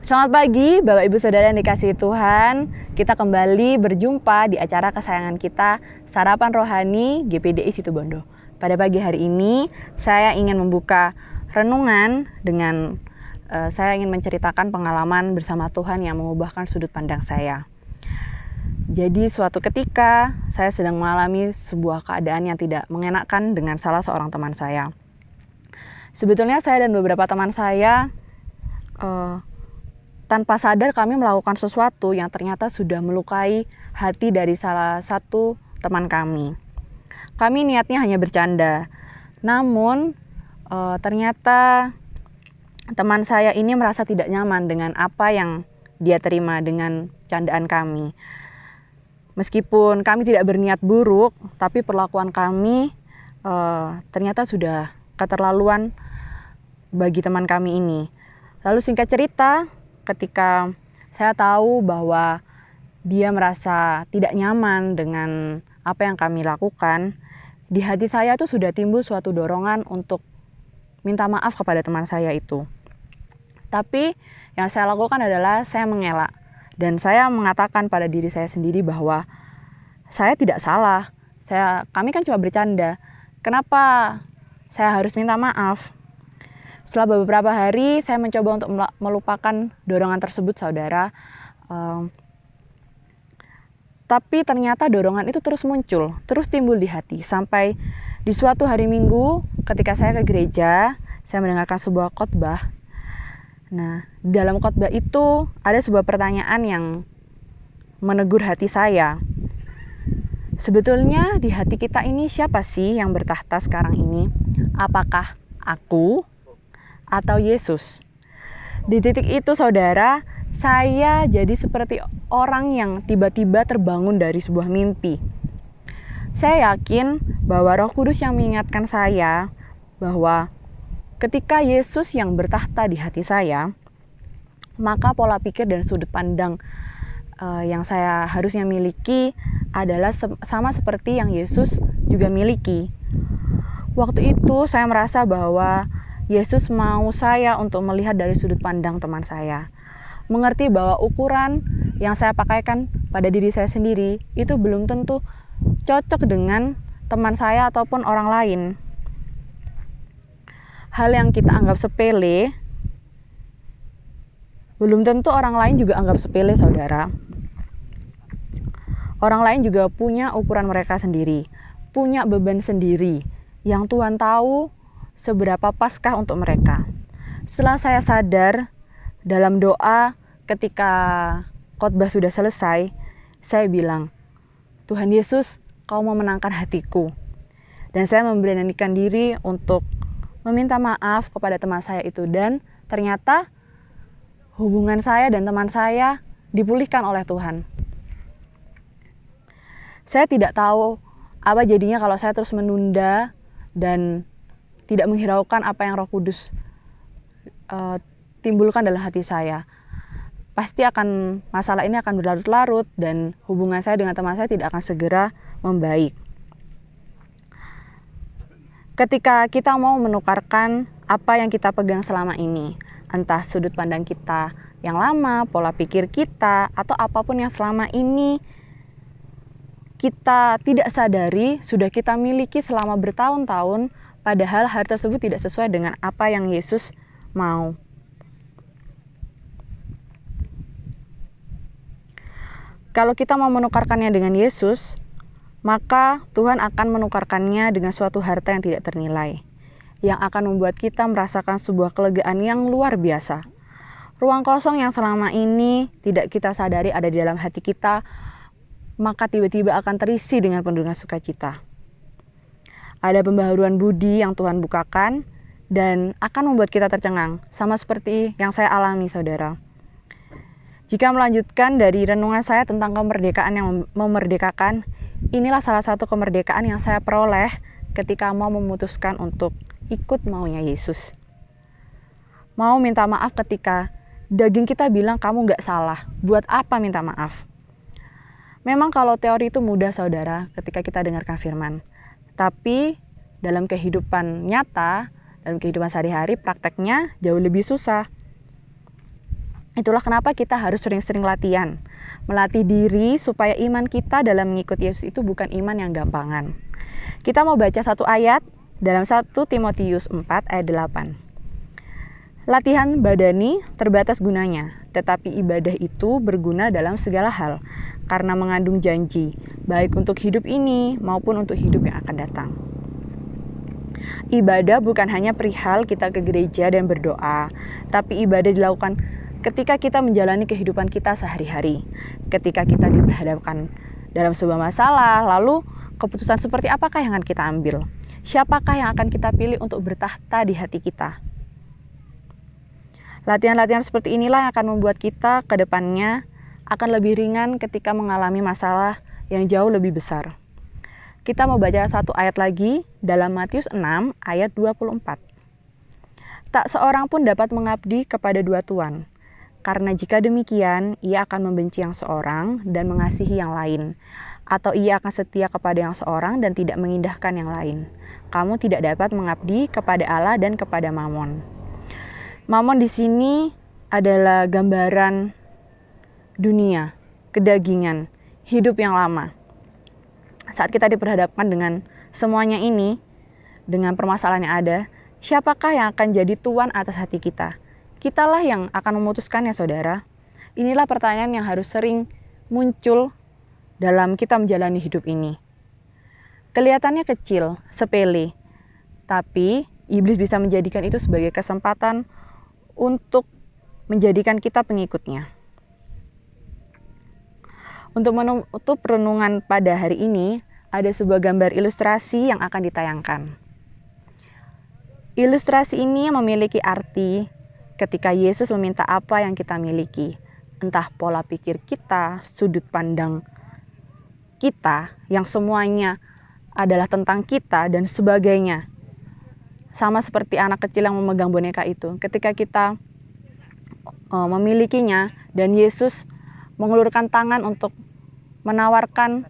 Selamat pagi Bapak Ibu Saudara yang dikasihi Tuhan. Kita kembali berjumpa di acara kesayangan kita, Sarapan Rohani GPDI Situbondo. Pada pagi hari ini saya ingin membuka renungan dengan saya ingin menceritakan pengalaman bersama Tuhan yang mengubahkan sudut pandang saya. Jadi suatu ketika saya sedang mengalami sebuah keadaan yang tidak mengenakan dengan salah seorang teman saya. Sebetulnya saya dan beberapa teman saya tanpa sadar kami melakukan sesuatu yang ternyata sudah melukai hati dari salah satu teman kami. Kami niatnya hanya bercanda, namun ternyata teman saya ini merasa tidak nyaman dengan apa yang dia terima dengan candaan kami. Meskipun kami tidak berniat buruk, tapi perlakuan kami ternyata sudah keterlaluan bagi teman kami ini. Lalu singkat cerita, ketika saya tahu bahwa dia merasa tidak nyaman dengan apa yang kami lakukan, di hati saya tuh sudah timbul suatu dorongan untuk minta maaf kepada teman saya itu. Tapi yang saya lakukan adalah saya mengelak dan saya mengatakan pada diri saya sendiri bahwa saya tidak salah. Kami kan cuma bercanda. Kenapa saya harus minta maaf? Setelah beberapa hari saya mencoba untuk melupakan dorongan tersebut, saudara. Tapi ternyata dorongan itu terus muncul, terus timbul di hati. Sampai di suatu hari Minggu ketika saya ke gereja, saya mendengarkan sebuah khotbah. Nah, di dalam khotbah itu ada sebuah pertanyaan yang menegur hati saya. Sebetulnya di hati kita ini siapa sih yang bertahta sekarang ini? Apakah aku atau Yesus? Di titik itu, saudara, saya jadi seperti orang yang tiba-tiba terbangun dari sebuah mimpi. Saya yakin bahwa Roh Kudus yang mengingatkan saya bahwa ketika Yesus yang bertahta di hati saya, maka pola pikir dan sudut pandang yang saya harusnya miliki adalah sama seperti yang Yesus juga miliki. Waktu itu saya merasa bahwa Yesus mau saya untuk melihat dari sudut pandang teman saya. Mengerti bahwa ukuran yang saya pakaikan pada diri saya sendiri itu belum tentu cocok dengan teman saya ataupun orang lain. Hal yang kita anggap sepele, belum tentu orang lain juga anggap sepele, saudara. Orang lain juga punya ukuran mereka sendiri, punya beban sendiri yang Tuhan tahu seberapa paskah untuk mereka. Setelah saya sadar, dalam doa ketika khotbah sudah selesai, saya bilang, Tuhan Yesus, Kau memenangkan hatiku. Dan saya memberanikan diri untuk meminta maaf kepada teman saya itu. Dan ternyata hubungan saya dan teman saya dipulihkan oleh Tuhan. Saya tidak tahu apa jadinya kalau saya terus menunda dan tidak menghiraukan apa yang Roh Kudus timbulkan dalam hati saya. Pasti masalah ini akan berlarut-larut dan hubungan saya dengan teman saya tidak akan segera membaik. Ketika kita mau menukarkan apa yang kita pegang selama ini, entah sudut pandang kita yang lama, pola pikir kita, atau apapun yang selama ini kita tidak sadari sudah kita miliki selama bertahun-tahun, padahal hal tersebut tidak sesuai dengan apa yang Yesus mau. Kalau kita mau menukarkannya dengan Yesus, maka Tuhan akan menukarkannya dengan suatu harta yang tidak ternilai, yang akan membuat kita merasakan sebuah kelegaan yang luar biasa. Ruang kosong yang selama ini tidak kita sadari ada di dalam hati kita, maka tiba-tiba akan terisi dengan penuh sukacita. Ada pembaharuan budi yang Tuhan bukakan dan akan membuat kita tercengang, sama seperti yang saya alami, saudara. Jika melanjutkan dari renungan saya tentang kemerdekaan yang memerdekakan, inilah salah satu kemerdekaan yang saya peroleh ketika mau memutuskan untuk ikut maunya Yesus. Mau minta maaf ketika daging kita bilang kamu gak salah, buat apa minta maaf? Memang kalau teori itu mudah, saudara, ketika kita dengarkan firman. Tapi dalam kehidupan nyata, dalam kehidupan sehari-hari, prakteknya jauh lebih susah. Itulah kenapa kita harus sering-sering latihan. Melatih diri supaya iman kita dalam mengikuti Yesus itu bukan iman yang gampangan. Kita mau baca satu ayat dalam 1 Timotius 4 ayat 8. Latihan badani terbatas gunanya, tetapi ibadah itu berguna dalam segala hal, karena mengandung janji, baik untuk hidup ini maupun untuk hidup yang akan datang. Ibadah bukan hanya perihal kita ke gereja dan berdoa, tapi ibadah dilakukan ketika kita menjalani kehidupan kita sehari-hari. Ketika kita diperhadapkan dalam sebuah masalah, lalu keputusan seperti apakah yang akan kita ambil? Siapakah yang akan kita pilih untuk bertahta di hati kita? Latihan-latihan seperti inilah yang akan membuat kita ke depannya akan lebih ringan ketika mengalami masalah yang jauh lebih besar. Kita mau baca satu ayat lagi dalam Matius 6 ayat 24. Tak seorang pun dapat mengabdi kepada dua tuan, karena jika demikian ia akan membenci yang seorang dan mengasihi yang lain, atau ia akan setia kepada yang seorang dan tidak mengindahkan yang lain. Kamu tidak dapat mengabdi kepada Allah dan kepada Mamon. Mamon di sini adalah gambaran dunia, kedagingan, hidup yang lama. Saat kita diperhadapkan dengan semuanya ini, dengan permasalahan yang ada, siapakah yang akan jadi tuan atas hati kita? Kitalah yang akan memutuskannya, saudara. Inilah pertanyaan yang harus sering muncul dalam kita menjalani hidup ini. Kelihatannya kecil, sepele, tapi iblis bisa menjadikan itu sebagai kesempatan untuk menjadikan kita pengikutnya. Untuk menutup renungan pada hari ini, ada sebuah gambar ilustrasi yang akan ditayangkan. Ilustrasi ini memiliki arti ketika Yesus meminta apa yang kita miliki, entah pola pikir kita, sudut pandang kita, yang semuanya adalah tentang kita dan sebagainya. Sama seperti anak kecil yang memegang boneka itu. Ketika kita memilikinya dan Yesus mengulurkan tangan untuk menawarkan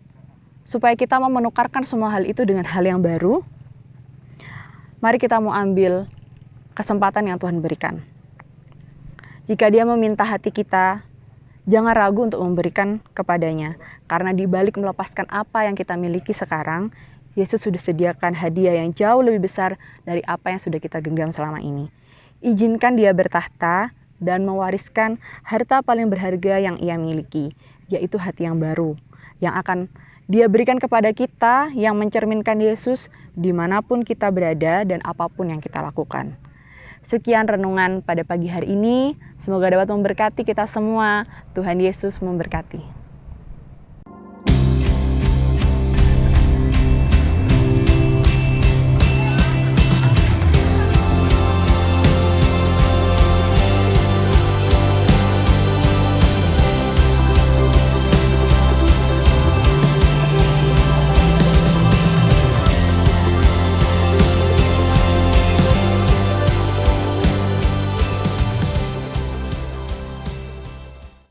supaya kita mau menukarkan semua hal itu dengan hal yang baru, mari kita mau ambil kesempatan yang Tuhan berikan. Jika Dia meminta hati kita, jangan ragu untuk memberikan kepadanya. Karena di balik melepaskan apa yang kita miliki sekarang, Yesus sudah sediakan hadiah yang jauh lebih besar dari apa yang sudah kita genggam selama ini. Izinkan Dia bertahta dan mewariskan harta paling berharga yang Ia miliki, yaitu hati yang baru, yang akan Dia berikan kepada kita, yang mencerminkan Yesus dimanapun kita berada dan apapun yang kita lakukan. Sekian renungan pada pagi hari ini, semoga dapat memberkati kita semua. Tuhan Yesus memberkati.